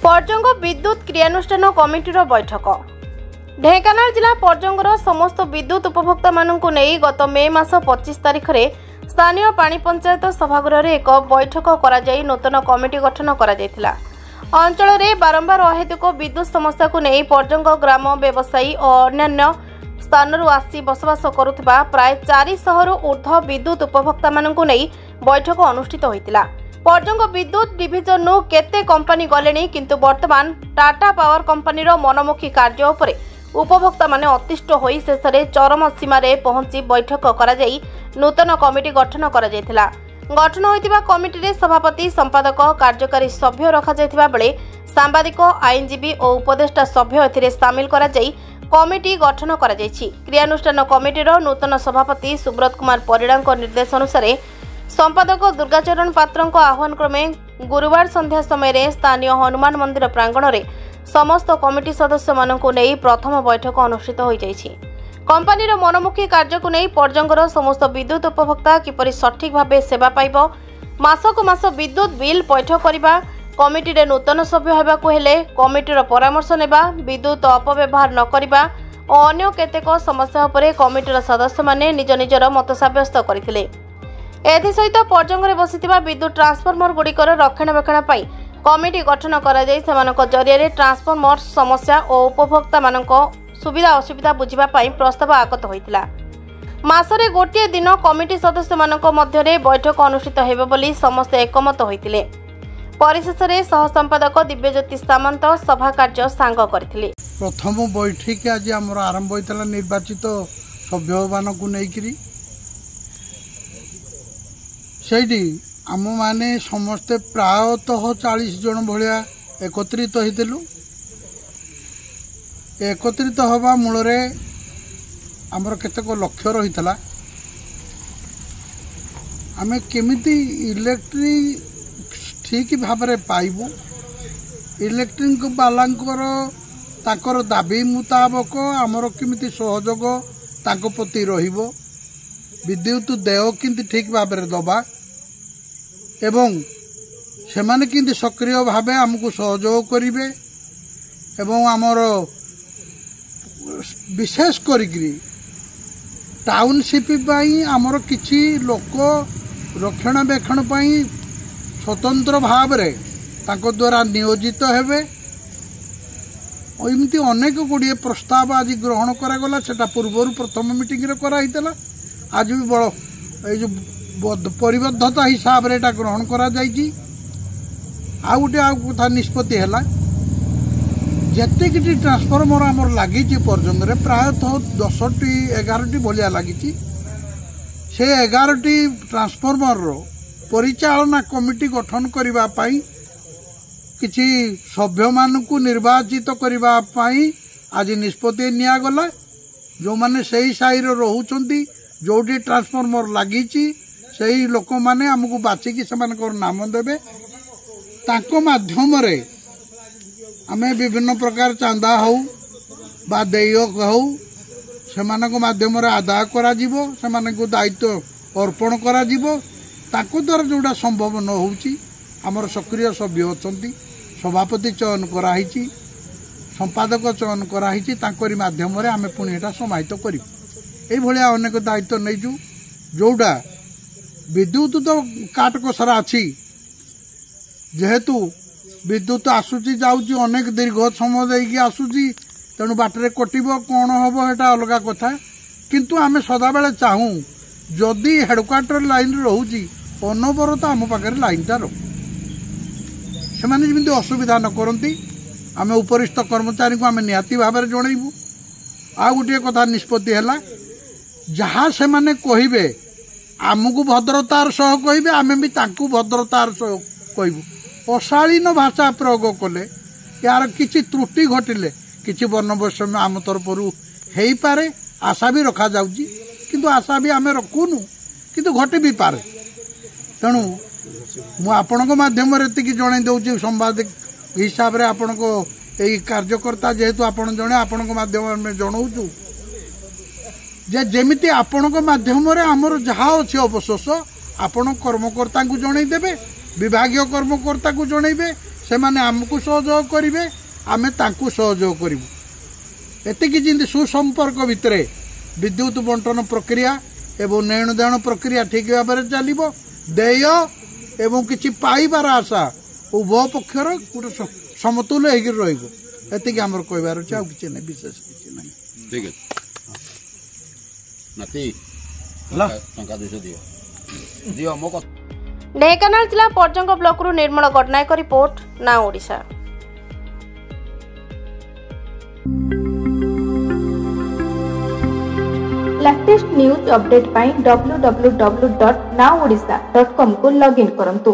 पर्जंग विद्युत क्रियानुष्ठान कमिटीर बैठक। ढेंकानाल जिला पर्जंगर समस्त विद्युत उपभोक्ता मानकु नेई गत मे मास 25 तारिख में स्थानीय पानी पंचायत सभागृह एक बैठक करा जाई नूतन कमिटी गठन करा जायतिला। अंचल में बारंबार अहेतुक विद्युत समस्या को नहीं पर्जंग ग्राम व्यवसायी और अन्य स्थानरू आसी बसवास करुवा प्राय 400 रु ऊर्ध्व विद्युत उपभोक्ता मानकु नहीं बैठक अनुष्ठित होइतिला। पर्जंग विद्युत डिविजन नु केते कंपनी गलेनी किंतु वर्तमान टाटा पावर कंपनी रो मनमुखी कार्य उपरे उपभोक्ता माने अतिष्ट होई शेषरे चरम सीमा रे पहुंची बैठक करा जाई नूतन कमिटी गठन करा जायतिला। गठन होइतिबा कमिटी रे सभापति संपादक कार्यकारी सभ्य रखा जायतिबा बेले सांबादिक आईनजीवी और उपदेष्टा सभ्य एथिरे शामिल करा जाई कमिटी गठन करा जायछि। क्रियानुष्ठान कमिटी रो नूतन सभापति सुब्रत कुमार परिडांक निर्देश अनुसार संपादक दुर्गाचरण पात्र आह्वान क्रमे गुरुवार संध्या समय स्थानीय हनुमान मंदिर प्रांगण में समस्त कमिटी सदस्य मानकु नहीं प्रथम बैठक अनुष्ठित हो जाइछि। कंपनीर मनमुखी कार्य को नहीं पर्जंगर समस्त विद्युत उपभोक्ता किपरि सठिक भाव सेवा पाइब मासक मास विद्युत बिल पैठ करने कमिटी रे नूतन सभ्य होबाकु हेले कमिटीर परामर्श नेबा विद्युत अपव्यवहार न करबा और अन्य केतेक समस्या उपरे कमिटीर सदस्य माने निज निजर मत साब्यस्त करथिले। एसहित पर्जंग में बसिथिबा विद्युत ट्रांसफॉर्मर गुड़िकर रक्षणाबेक्षण पाई कमिटी गठन करा जाई सेमानक जरिया ट्रांसफॉर्मर समस्या और उपभोक्ता मानक सुविधा असुविधा बुझिबा पाई प्रस्ताव आगत होइतिला। मासरे गोटे दिन कमिटी सदस्य मानक मध्यरे बैठक अनुष्ठित हेबे बोली समस्त एकमत होइतिले। परिशेष रे सह संपादक दिव्यज्योति सामंत सभा कार्य सांग करथिले। प्रथम बैठक आज हमर आरंभ होइतला निर्वाचित सभ्य मानकु नेकिरी सेठी आम माने समस्ते प्रायतः 40 जन भाया एकत्रित होइतिलु। एकत्रित हवा मूल आमर केतेक लक्ष्य रही आमे केमिति इलेक्ट्रिक ठीक भाव में पाइबू इलेक्ट्रिक बालांकर ताकर दाबी मुताबक आमर केमिति सहयोग ताको प्रति रहिबो विद्युत देय किंतु ठीक भाव में दबा एवं सेमाने किंतु सक्रिय भावे आमको सहयोग करिवे एवं आमर विशेष करिकरी टाउनशिप पाई आमर किछि लोक रक्षणाबेक्षण पाई स्वतंत्र भाव रे ताको द्वारा नियोजित हेबे एमती अनेक गुड़िए प्रस्ताव आज ग्रहण करागला सेटा पूर्वर प्रथम मीटिंग रे कराइतला आज भी बड़ ए जो परिबद्धता हिसाब रे एटा ग्रहण करा जाइछि। आ गोटे आ कथा निष्पत्ति हैला जेतेकटी ट्रांसफॉर्मर आमर लागिछि पर्जंग रे प्रायतः 10टी 11टी भलिया लागिछि से 11टी ट्रांसफॉर्मर रो परिचालना कमिटी गठन करिबा पाई किछि सभ्य मानकु निर्वाचित करिबा पाई आज निष्पत्ति निया गला। जो माने सही साइर रहउचंती जोटी ट्रांसफॉर्मर लागिछि सही लोक माने हमको बाछिकी सेमानकर नाम देबे ताको माध्यम रे आमे विभिन्न प्रकार चांदा हो बा देय हो सेमानक माध्यम रे आदाय करा जीवो सेमानक दायित्व अर्पण करा जीवो ताको द्वारा जोड़ा संभव न होउची हमर सक्रिय सभ्य अछंती सभापति चयन कराहिची संपादक चयन कराहिची तांकरी माध्यम रे आमे पुणी एटा समाहित करिवु एई भलिया अनेक दायित्व नैजु जोड़ा विद्युत तो काट कसरा अच्छी जेहेतु विद्युत आसूची जाऊची अनेक दीर्घ समय देकी आसूची तेणु बाटरे कटिब कौन हम एटा अलग कथा किंतु आमे सदा बेले चाहूँ जदि हेडक्वार्टर लाइन रोची अनबरत आम पाखे लाइनटा रो से असुविधा न करती आमे उपरिस्थ कर्मचारी को आमे निहाती भाव में जनइबू। आ गोटे कथा निष्पत्ति है जहाँ से माने कहिबे आमको भद्रतार सह कहिबे आमे भी तांकु भद्रतार सह कहबू। अशालीन भाषा प्रयोग कले यार किछि त्रुटि घटिले किछि वर्णवैषम्य आम तरफरु हेई पारे आशा भी रखा जाउची किंतु आशा भी आमे रखुनु किंतु घटी भी पारे। तेणु मु आपणको माध्यम रे एतिकी जणाई दउची संवाद हिसाब रे आपणको एई कार्यकर्ता जेहेतु आपण जणे आपणको माध्यम में जणाउचु जे जेमिति आपणको माध्यम रे हमर जहा अछि अवशेष आपण कर्मकर्ता को जणाई देबे विभागीय कर्मकर्ता को जनइबे से माने आमको सहयोग करेंगे आमे तांकू सहयोग करूँ एतिकी जिंदे सुसंपर्क भितर विद्युत बंटन प्रक्रिया एवं नेण देण प्रक्रिया ठीक भाव में चलो देय एवं किसी पाइबार आशा उभय पक्षर गोटे समतुल्य होकर रही आमर कहबार अच्छे आ कि विशेष किसी ना ठीक है नाती टंका 200 दियो दियो मो ढेंकानाल जिला पर्जंग ब्लॉक रु निर्मल गडनायक रिपोर्ट ना ओडिशा। लेटेस्ट न्यूज अपडेट पाई www.naodisha.com को लॉगिन करंतु।